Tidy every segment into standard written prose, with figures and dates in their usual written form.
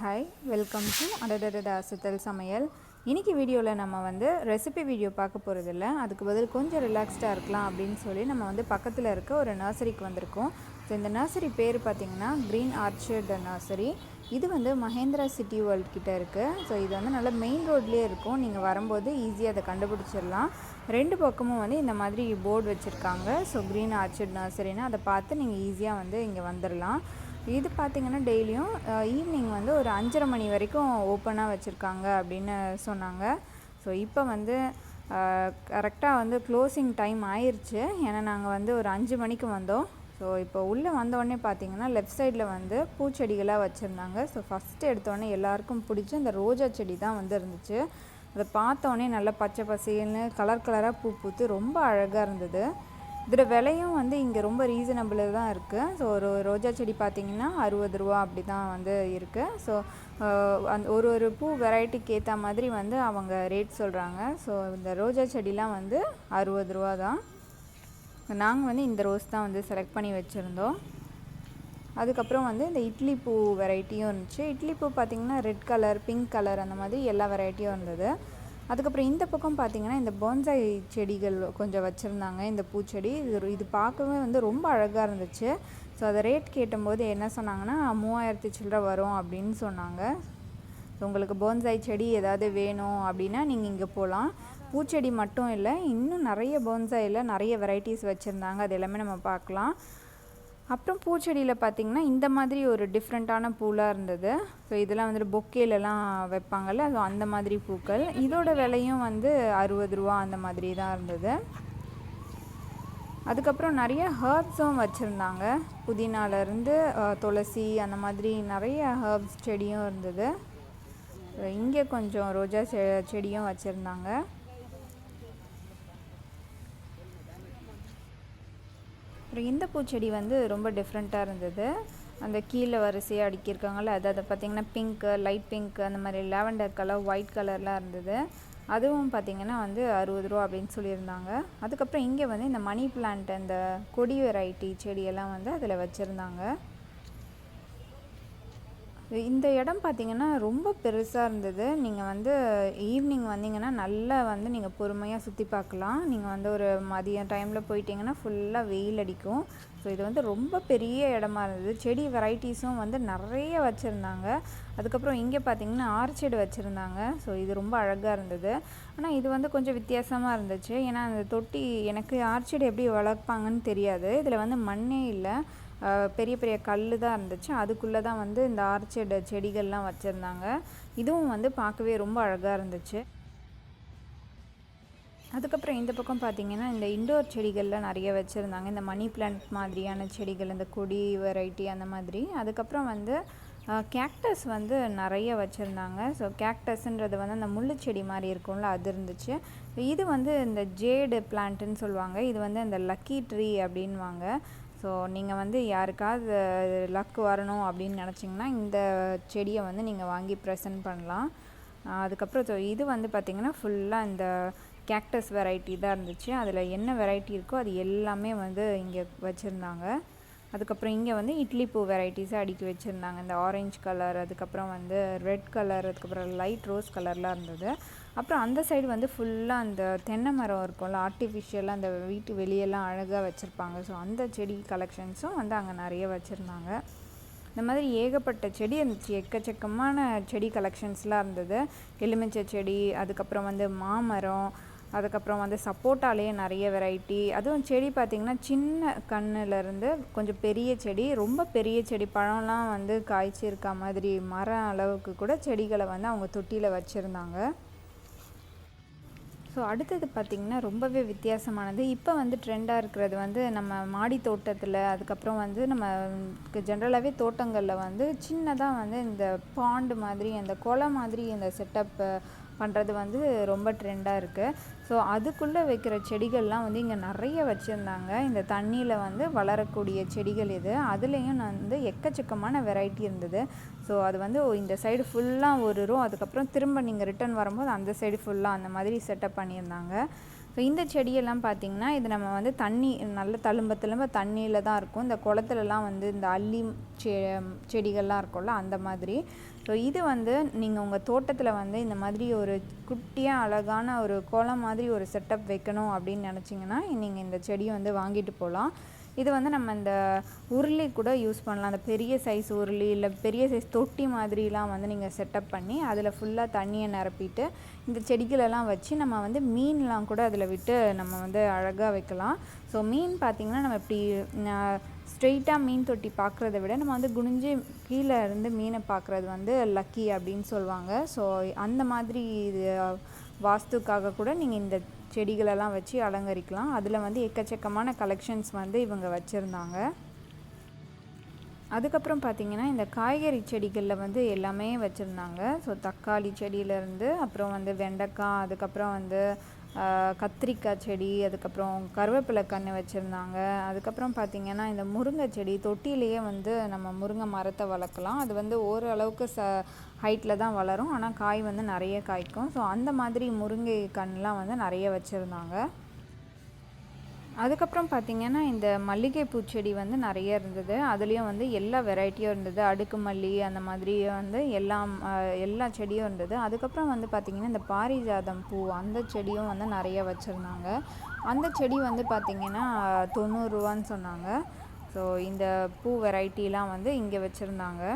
Hi, welcome to அடடடா அசத்தல் சமையல். இன்றைக்கி வீடியோவில் நம்ம வந்து ரெசிபி வீடியோ பார்க்க போகிறதில்ல. அதுக்கு பதில் கொஞ்சம் ரிலாக்ஸ்டாக இருக்கலாம் அப்படின்னு சொல்லி நம்ம வந்து பக்கத்தில் இருக்க ஒரு நர்சரிக்கு வந்திருக்கோம். ஸோ இந்த நர்சரி பேர் பார்த்திங்கன்னா க்ரீன் ஆர்ச்சர்ட் நர்சரி. இது வந்து மஹேந்திரா சிட்டி வேர்ல்ட் கிட்டே இருக்குது. ஸோ இது வந்து நல்ல மெயின் ரோட்லேயே இருக்கும். நீங்கள் வரும்போது ஈஸியாக அதை கண்டுபிடிச்சிடலாம். ரெண்டு பக்கமும் வந்து இந்த மாதிரி போர்டு வச்சுருக்காங்க. ஸோ க்ரீன் ஆர்ச்சர்ட் நர்சரின்னு அதை பார்த்து நீங்கள் ஈஸியாக வந்து இங்கே வந்துடலாம். இது பார்த்திங்கன்னா டெய்லியும் ஈவினிங் வந்து ஒரு 5:30 மணி வரைக்கும் ஓப்பனாக வச்சுருக்காங்க அப்படின்னு சொன்னாங்க. ஸோ இப்போ வந்து கரெக்டாக வந்து க்ளோசிங் டைம் ஆயிடுச்சு. ஏன்னா நாங்கள் வந்து ஒரு 5 மணிக்கு வந்தோம். ஸோ இப்போ உள்ளே வந்தோடனே பார்த்திங்கன்னா லெஃப்ட் சைடில் வந்து பூச்செடிகளாக வச்சுருந்தாங்க. ஸோ ஃபஸ்ட்டு எடுத்தோடனே எல்லாருக்கும் பிடிச்ச இந்த ரோஜா செடி தான் வந்து இருந்துச்சு. அதை பார்த்தோன்னே நல்லா பச்சை பசேல்னு கலர் கலராக பூ பூத்து ரொம்ப அழகாக இருந்தது. இதோட விலையும் வந்து இங்கே ரொம்ப ரீசனபிளாக தான் இருக்குது. ஸோ ஒரு ரோஜா செடி பார்த்திங்கன்னா 60 ரூபா அப்படி தான் வந்து இருக்குது. ஸோ அந்த ஒரு பூ வெரைட்டிக்கு ஏற்ற மாதிரி வந்து அவங்க ரேட் சொல்கிறாங்க. ஸோ இந்த ரோஜா செடிலாம் வந்து 60 ரூபா தான். நாங்கள் வந்து இந்த ரோஸ் தான் வந்து செலக்ட் பண்ணி வச்சுருந்தோம். அதுக்கப்புறம் வந்து இந்த இட்லி பூ வெரைட்டியும் இருந்துச்சு. இட்லி பூ பார்த்திங்கன்னா ரெட் கலர், பிங்க் கலர் அந்த மாதிரி எல்லா வெரைட்டியும் இருந்தது. அதுக்கப்புறம் இந்த பக்கம் பார்த்திங்கன்னா இந்த பான்சாய் செடிகள் கொஞ்சம் வச்சுருந்தாங்க. இந்த பூச்செடி இது பார்க்கவே வந்து ரொம்ப அழகாக இருந்துச்சு. ஸோ அதை ரேட் கேட்டபோது என்ன சொன்னாங்கன்னா 3000 சில்லரை வரும் அப்படின்னு சொன்னாங்க. ஸோ உங்களுக்கு பான்சாய் செடி ஏதாவது வேணும் அப்படின்னா நீங்கள் இங்கே போகலாம். பூச்செடி மட்டும் இல்லை, இன்னும் நிறைய பான்சாயில் நிறைய வெரைட்டிஸ் வச்சுருந்தாங்க. அது எல்லாமே நம்ம பார்க்கலாம். அப்புறம் பூச்செடியில் பார்த்திங்கன்னா இந்த மாதிரி ஒரு டிஃப்ரெண்ட்டான பூலாக இருந்தது. ஸோ இதெல்லாம் வந்துட்டு பொக்கேலெலாம் வைப்பாங்கள்ல, ஸோ அந்த மாதிரி பூக்கள். இதோட விலையும் வந்து 60 ரூபா அந்த மாதிரி தான் இருந்தது. அதுக்கப்புறம் நிறைய ஹர்ப்ஸும் வச்சுருந்தாங்க. புதினாலேருந்து துளசி அந்த மாதிரி நிறைய ஹர்ப்ஸ் செடியும் இருந்தது. இங்கே கொஞ்சம் ரோஜா செடியும் வச்சுருந்தாங்க. அப்புறம் இந்த பூச்செடி வந்து ரொம்ப டிஃப்ரெண்ட்டாக இருந்தது. அந்த கீழே வரிசையாக அடுக்கியிருக்காங்கள்ல, அதை பார்த்திங்கன்னா பிங்க்கு, லைட் பிங்க், அந்த மாதிரி லாவெண்டர் கலர், ஒயிட் கலர்லாம் இருந்தது. அதுவும் பார்த்திங்கன்னா வந்து 60 ரூபா அப்படின்னு சொல்லியிருந்தாங்க. அதுக்கப்புறம் இங்கே வந்து இந்த மணி பிளான்ட், இந்த கொடி வெரைட்டி செடியெல்லாம் வந்து அதில் வச்சுருந்தாங்க. இந்த இடம் பார்த்திங்கன்னா ரொம்ப பெருசாக இருந்தது. நீங்கள் வந்து ஈவினிங் வந்தீங்கன்னா நல்லா வந்து நீங்கள் பொறுமையாக சுற்றி பார்க்கலாம். நீங்கள் வந்து ஒரு மதியம் டைமில் போயிட்டிங்கன்னா ஃபுல்லாக வெயில் அடிக்கும். ஸோ இது வந்து ரொம்ப பெரிய இடமா இருந்தது. செடி வெரைட்டிஸும் வந்து நிறைய வச்சுருந்தாங்க. அதுக்கப்புறம் இங்கே பார்த்திங்கன்னா ஆர்ச்சிட் வச்சுருந்தாங்க. ஸோ இது ரொம்ப அழகாக இருந்தது. ஆனால் இது வந்து கொஞ்சம் வித்தியாசமாக இருந்துச்சு. ஏன்னா அந்த தொட்டி எனக்கு ஆர்ச்சிட் எப்படி வளர்ப்பாங்கன்னு தெரியாது. இதில் வந்து மண்ணே இல்லை, பெரிய பெரிய கல் தான் இருந்துச்சு. அதுக்குள்ளே தான் வந்து இந்த ஆர்ச்சிட் செடிகள்லாம் வச்சுருந்தாங்க. இதுவும் வந்து பார்க்கவே ரொம்ப அழகாக இருந்துச்சு. அதுக்கப்புறம் இந்த பக்கம் பார்த்திங்கன்னா இந்த இண்டோர் செடிகள்லாம் நிறைய வச்சுருந்தாங்க. இந்த மணி பிளான்ட் மாதிரியான செடிகள், இந்த கொடி வெரைட்டி அந்த மாதிரி. அதுக்கப்புறம் வந்து கேக்டஸ் வந்து நிறைய வச்சுருந்தாங்க. ஸோ கேக்டஸ்ன்றது வந்து அந்த முள்ளு செடி மாதிரி இருக்கும்ல, அது இருந்துச்சு. இது வந்து இந்த ஜேடு பிளான்ட்டுன்னு சொல்லுவாங்க. இது வந்து இந்த லக்கி ட்ரீ அப்படின்வாங்க. ஸோ நீங்கள் வந்து யாருக்காவது லக் வரணும் அப்படின்னு நினச்சிங்கன்னா இந்த செடியை வந்து நீங்கள் வாங்கி ப்ரெசென்ட் பண்ணலாம். அதுக்கப்புறம் இது வந்து பார்த்திங்கன்னா ஃபுல்லாக இந்த கேக்டஸ் வெரைட்டி தான் இருந்துச்சு. அதில் என்ன வெரைட்டி இருக்கோ அது எல்லாமே வந்து இங்கே வச்சுருந்தாங்க. அதுக்கப்புறம் இங்கே வந்து இட்லி பூ வெரைட்டிஸை அடுக்கி வச்சுருந்தாங்க. இந்த ஆரஞ்சு கலர், அதுக்கப்புறம் வந்து ரெட் கலர், அதுக்கப்புறம் லைட் ரோஸ் கலர்லாம் இருந்தது. அப்புறம் அந்த சைடு வந்து ஃபுல்லாக அந்த தென்னை மரம் இருக்கும்ல, ஆர்டிஃபிஷியலாக அந்த வீட்டு வெளியெல்லாம் அழகாக வச்சுருப்பாங்க. ஸோ அந்த செடி கலெக்ஷன்ஸும் வந்து அங்கே நிறைய வச்சுருந்தாங்க. இந்த மாதிரி ஏகப்பட்ட செடி இருந்துச்சு. எக்கச்சக்கமான செடி கலெக்ஷன்ஸ்லாம் இருந்தது. எலுமிச்சை செடி, அதுக்கப்புறம் வந்து மாமரம், அதுக்கப்புறம் வந்து சப்போட்டாலேயே நிறைய வெரைட்டி. அதுவும் செடி பார்த்திங்கன்னா சின்ன கண்ணுலேருந்து கொஞ்சம் பெரிய செடி, ரொம்ப பெரிய செடி, பழம்லாம் வந்து காய்ச்சிருக்க மாதிரி மரம் அளவுக்கு கூட செடிகளை வந்து அவங்க தொட்டியில் வச்சுருந்தாங்க. ஸோ அடுத்தது பார்த்திங்கன்னா ரொம்பவே வித்தியாசமானது. இப்போ வந்து ட்ரெண்டாக இருக்கிறது வந்து நம்ம மாடி தோட்டத்தில், அதுக்கப்புறம் வந்து நம்ம ஜென்ரலாகவே தோட்டங்களில் வந்து சின்னதாக வந்து இந்த பாண்டு மாதிரி, அந்த குளம் மாதிரி இந்த செட்டப் பண்ணுறது வந்து ரொம்ப ட்ரெண்டாக இருக்குது. ஸோ அதுக்குள்ளே வைக்கிற செடிகள்லாம் வந்து இங்கே நிறைய வச்சுருந்தாங்க. இந்த தண்ணியில் வந்து வளரக்கூடிய செடிகள் இது. அதுலேயும் வந்து எக்கச்சக்கமான வெரைட்டி இருந்தது. ஸோ அது வந்து இந்த சைடு ஃபுல்லாக ஒரு ரோ, அதுக்கப்புறம் திரும்ப நீங்கள் ரிட்டர்ன் வரும்போது அந்த சைடு ஃபுல்லாக அந்த மாதிரி செட்டப் பண்ணியிருந்தாங்க. ஸோ இந்த செடியெல்லாம் பார்த்திங்கன்னா இது நம்ம வந்து தண்ணி நல்ல தழும்ப தண்ணியில் தான் இருக்கும். இந்த குளத்துலலாம் வந்து இந்த அல்லி செடிகள்லாம் இருக்கும்ல அந்த மாதிரி. ஸோ இது வந்து நீங்கள் உங்கள் தோட்டத்தில் வந்து இந்த மாதிரி ஒரு குட்டியாக அழகான ஒரு கோலம் மாதிரி ஒரு செட்டப் வைக்கணும் அப்படின்னு நினச்சிங்கன்னா நீங்கள் இந்த செடியை வந்து வாங்கிட்டு போகலாம். இது வந்து நம்ம இந்த உருளி கூட யூஸ் பண்ணலாம். அந்த பெரிய சைஸ் உருளி இல்லை பெரிய சைஸ் தொட்டி மாதிரிலாம் வந்து நீங்கள் செட்டப் பண்ணி அதில் ஃபுல்லாக தண்ணியை நிரப்பிட்டு இந்த செடிகளெல்லாம் வச்சு நம்ம வந்து மீன்லாம் கூட அதில் விட்டு நம்ம வந்து அழகாக வைக்கலாம். ஸோ மீன் பார்த்திங்கன்னா நம்ம இப்படி ஸ்ட்ரெயிட்டாக மீன் தொட்டி பார்க்குறத விட நம்ம வந்து குனிஞ்சு கீழே இருந்து மீனை பார்க்குறது வந்து லக்கி அப்படின்னு சொல்லுவாங்க. ஸோ அந்த மாதிரி இது வாஸ்துக்காக கூட நீங்கள் இந்த செடிகளெல்லாம் வச்சு அலங்கரிக்கலாம். அதில் வந்து எக்கச்சக்கமான கலெக்ஷன்ஸ் வந்து இவங்க வச்சுருந்தாங்க. அதுக்கப்புறம் பார்த்திங்கன்னா இந்த காய்கறி செடிகளில் வந்து எல்லாமே வச்சுருந்தாங்க. ஸோ தக்காளி செடியிலேருந்து அப்புறம் வந்து வெண்டைக்காய், அதுக்கப்புறம் வந்து கத்திரிக்காய் செடி, அதுக்கப்புறம் கருவேப்பிலை கன்று வச்சுருந்தாங்க. அதுக்கப்புறம் பார்த்திங்கன்னா இந்த முருங்கை செடி தொட்டிலேயே வந்து நம்ம முருங்கை மரத்தை வளர்க்கலாம். அது வந்து ஓரளவுக்கு ஹைட்டில் தான் வளரும், ஆனால் காய் வந்து நிறைய காய்க்கும். ஸோ அந்த மாதிரி முருங்கை கன்றுலாம் வந்து நிறைய வச்சுருந்தாங்க. அதுக்கப்புறம் பார்த்திங்கன்னா இந்த மல்லிகைப்பூ செடி வந்து நிறைய இருந்தது. அதுலேயும் வந்து எல்லா வெரைட்டியும் இருந்தது. அடுக்கு மல்லி அந்த மாதிரி வந்து எல்லா செடியும் இருந்தது. அதுக்கப்புறம் வந்து பார்த்திங்கன்னா இந்த பாரிஜாதம் பூ அந்த செடியும் வந்து நிறைய வச்சுருந்தாங்க. அந்த செடி வந்து பார்த்திங்கன்னா 90 ரூபான்னு சொன்னாங்க. ஸோ இந்த பூ வெரைட்டிலாம் வந்து இங்கே வச்சுருந்தாங்க.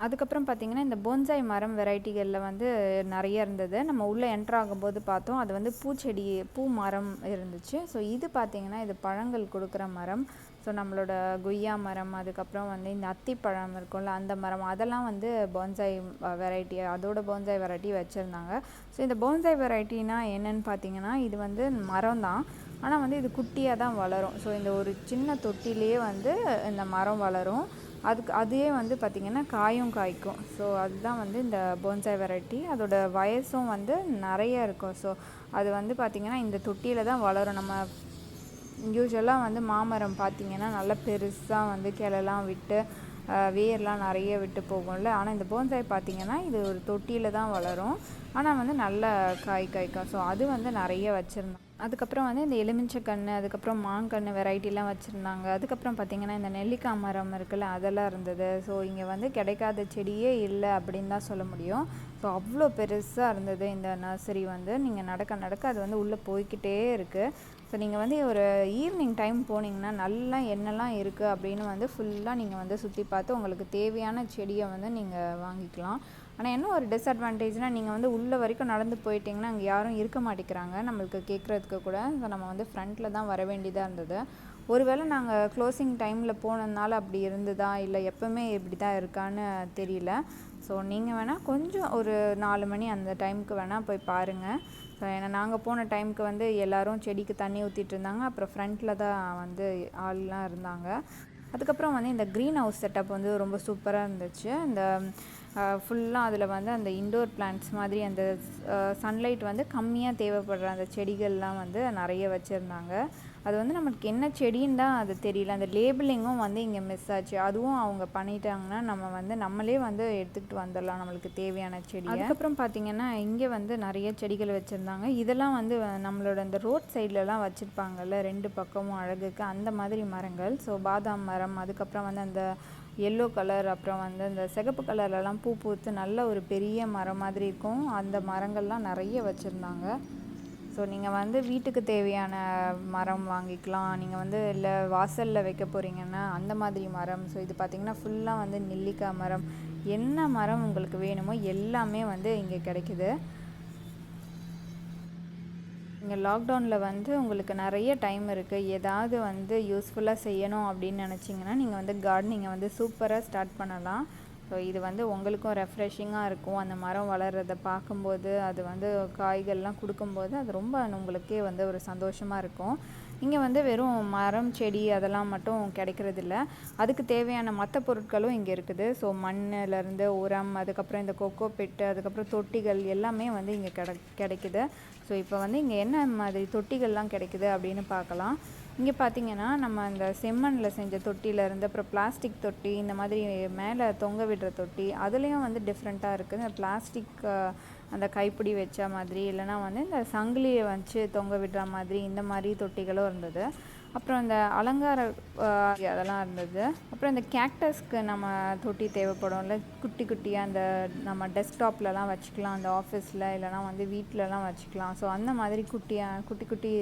அதுக்கப்புறம் பார்த்திங்கன்னா இந்த போன்சாய் மரம் வெரைட்டிகளில் வந்து நிறைய இருந்தது. நம்ம உள்ளே என்ட்ரு ஆகும்போது பார்த்தோம், அது வந்து பூ மரம் இருந்துச்சு. ஸோ இது பார்த்திங்கன்னா இது பழங்கள் கொடுக்குற மரம். ஸோ நம்மளோட கொய்யா மரம், அதுக்கப்புறம் வந்து இந்த அத்திப்பழம் இருக்கும்ல அந்த மரம், அதெல்லாம் வந்து போன்சாய் வெரைட்டி, அதோட போன்சாய் வெரைட்டி வச்சுருந்தாங்க. ஸோ இந்த போன்சாய் வெரைட்டினா என்னென்னு பார்த்திங்கன்னா இது வந்து மரம் தான், ஆனால் வந்து இது குட்டியாக தான் வளரும். ஸோ இந்த ஒரு சின்ன தொட்டிலேயே வந்து இந்த மரம் வளரும். அதே வந்து பார்த்திங்கன்னா காயும் காய்க்கும். ஸோ அதுதான் வந்து இந்த போன்சாய் வெரைட்டி. அதோட வயசும் வந்து நிறைய இருக்கும். ஸோ அது வந்து பார்த்திங்கன்னா இந்த தொட்டியில் தான் வளரும். நம்ம யூஸ்வலாக வந்து மாமரம் பார்த்திங்கன்னா நல்லா பெருசாக வந்து கிளைலாம் விட்டு வேர்லாம் நிறைய விட்டு போகும்ல. ஆனால் இந்த போன்சாய் பார்த்திங்கன்னா இது ஒரு தொட்டியில் தான் வளரும், ஆனால் வந்து நல்ல காய்க்கும். ஸோ அது வந்து நிறைய வச்சுருந்தோம். அதுக்கப்புறம் வந்து இந்த எலுமிச்சை கன்று, அதுக்கப்புறம் மாங்கன்று வெரைட்டிலாம் வச்சுருந்தாங்க. அதுக்கப்புறம் பார்த்திங்கன்னா இந்த நெல்லிக்காய் மரம் இருக்குல்ல அதெல்லாம் இருந்தது. ஸோ இங்கே வந்து கிடைக்காத செடியே இல்லை அப்படின்னு தான் சொல்ல முடியும். ஸோ அவ்வளோ பெருசாக இருந்தது இந்த நர்சரி. வந்து நீங்கள் நடக்க அது வந்து உள்ளே போய்கிட்டே இருக்குது. ஸோ நீங்கள் வந்து ஒரு ஈவினிங் டைம் போனீங்கன்னா நல்லா என்னெல்லாம் இருக்குது அப்படின்னு வந்து ஃபுல்லாக நீங்கள் வந்து சுற்றி பார்த்து உங்களுக்கு தேவையான செடியை வந்து நீங்கள் வாங்கிக்கலாம். ஆனால் என்ன ஒரு டிஸ்அட்வான்டேஜ்னால் நீங்கள் வந்து உள்ளே வரைக்கும் நடந்து போயிட்டிங்கன்னா அங்கே யாரும் இருக்க மாட்டேங்கிறாங்க நம்மளுக்கு கேட்குறதுக்கு கூட. ஸோ நம்ம வந்து ஃப்ரண்ட்டில் தான் வர வேண்டியதாக இருந்தது. ஒருவேளை நாங்கள் க்ளோசிங் டைமில் போனதுனால அப்படி இருந்ததா இல்லை எப்போவுமே இப்படி தான் இருக்கான்னு தெரியல. ஸோ நீங்கள் வேணால் கொஞ்சம் ஒரு 4 மணி அந்த டைமுக்கு வேணால் போய் பாருங்கள். ஸோ ஏன்னா நாங்கள் போன டைமுக்கு வந்து எல்லோரும் செடிக்கு தண்ணி ஊற்றிட்டு இருந்தாங்க. அப்புறம் ஃப்ரண்ட்டில் தான் வந்து ஆள்லாம் இருந்தாங்க. அதுக்கப்புறம் வந்து இந்த க்ரீன் ஹவுஸ் செட்டப் வந்து ரொம்ப சூப்பராக இருந்துச்சு. இந்த ஃபுல்லாக அதில் வந்து அந்த இன்டோர் பிளான்ட்ஸ் மாதிரி அந்த சன்லைட் வந்து கம்மியாக தேவைப்படுற அந்த செடிகள்லாம் வந்து நிறைய வச்சுருந்தாங்க. அது வந்து நமக்கு என்ன செடின்னு தான் அது தெரியல. அந்த லேபிளிங்கும் வந்து இங்கே மிஸ் ஆச்சு. அதுவும் அவங்க பண்ணிட்டாங்கன்னா நம்ம வந்து நம்மளே வந்து எடுத்துக்கிட்டு வந்துடலாம் நம்மளுக்கு தேவையான செடி. அதுக்கப்புறம் பார்த்திங்கன்னா இங்கே வந்து நிறைய செடிகள் வச்சுருந்தாங்க. இதெல்லாம் வந்து நம்மளோட அந்த ரோட் சைட்லலாம் வச்சுருப்பாங்கல்ல 2 பக்கமும் அழகுக்கு அந்த மாதிரி மரங்கள். ஸோ பாதாம் மரம், அதுக்கப்புறம் வந்து அந்த எல்லோ கலர், அப்புறம் வந்து இந்த சிகப்பு கலர்லலாம் பூ பூத்து நல்ல ஒரு பெரிய மரம் மாதிரி இருக்கும். அந்த மரங்கள்லாம் நிறைய வச்சுருந்தாங்க. ஸோ நீங்கள் வந்து வீட்டுக்கு தேவையான மரம் வாங்கிக்கலாம். நீங்கள் வந்து இல்லை வாசலில் வைக்க போகிறீங்கன்னா அந்த மாதிரி மரம். ஸோ இது பார்த்திங்கன்னா ஃபுல்லாக வந்து நெல்லிக்காய் மரம், என்ன மரம் உங்களுக்கு வேணுமோ எல்லாமே வந்து இங்கே கிடைக்குது. இங்கே லாக்டவுனில் வந்து உங்களுக்கு நிறைய டைம் இருக்குது. ஏதாவது வந்து யூஸ்ஃபுல்லாக செய்யணும் அப்படின்னு நினச்சிங்கன்னா நீங்கள் வந்து கார்டனிங்கை வந்து சூப்பராக ஸ்டார்ட் பண்ணலாம். ஸோ இது வந்து உங்களுக்கும் ரெஃப்ரெஷிங்காக இருக்கும். அந்த மரம் வளர்கிறத பார்க்கும்போது அது வந்து காய்கள்லாம் கொடுக்கும்போது அது ரொம்ப உங்களுக்கே வந்து ஒரு சந்தோஷமாக இருக்கும். இங்கே வந்து வெறும் மரம் செடி அதெல்லாம் மட்டும் கிடைக்கிறதில்ல, அதுக்கு தேவையான மற்ற பொருட்களும் இங்கே இருக்குது. ஸோ மண்ணிலேருந்து உரம், அதுக்கப்புறம் இந்த கொக்கோ பிட்டு, அதுக்கப்புறம் தொட்டிகள் எல்லாமே வந்து இங்கே கிடைக்குது. ஸோ இப்போ வந்து இங்கே என்ன மாதிரி தொட்டிகள்லாம் கிடைக்குது அப்படின்னு பார்க்கலாம். இங்கே பார்த்திங்கன்னா நம்ம இந்த செம்மண்ணில் செஞ்ச தொட்டியிலேருந்து அப்புறம் பிளாஸ்டிக் தொட்டி, இந்த மாதிரி மேலே தொங்க விடுற தொட்டி, அதுலேயும் வந்து டிஃப்ரெண்ட்டாக இருக்குது. இந்த பிளாஸ்டிக் அந்த கைப்பிடி வச்ச மாதிரி, இல்லைனா வந்து இந்த சங்கிலியை வச்சு தொங்க விடுற மாதிரி இந்த மாதிரி தொட்டிகளும் இருந்தது. அப்புறம் இந்த அலங்கார அதெல்லாம் இருந்தது. அப்புறம் இந்த கேக்டஸ்க்கு நம்ம தொட்டி தேவைப்படும்ல, குட்டி குட்டியாக அந்த நம்ம டெஸ்க்டாப்லலாம் வச்சுக்கலாம், அந்த ஆஃபீஸில் இல்லைனா வந்து வீட்டிலலாம் வச்சுக்கலாம். ஸோ அந்த மாதிரி குட்டி குட்டி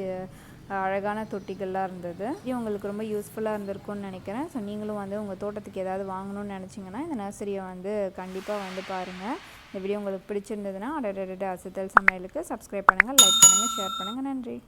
அழகான தொட்டிகள்லாம் இருந்தது. இது உங்களுக்கு ரொம்ப யூஸ்ஃபுல்லாக இருந்திருக்கும்னு நினைக்கிறேன். ஸோ நீங்களும் வந்து உங்கள் தோட்டத்துக்கு ஏதாவது வாங்கணும்னு நினச்சிங்கன்னா இந்த நர்சரியை வந்து கண்டிப்பாக வந்து பாருங்கள். இந்த வீடியோ உங்களுக்கு பிடிச்சிருந்ததுன்னா அடடடா அசத்தல் சமையலுக்கு சப்ஸ்கிரைப் பண்ணுங்கள், லைக் பண்ணுங்கள், ஷேர் பண்ணுங்கள். நன்றி.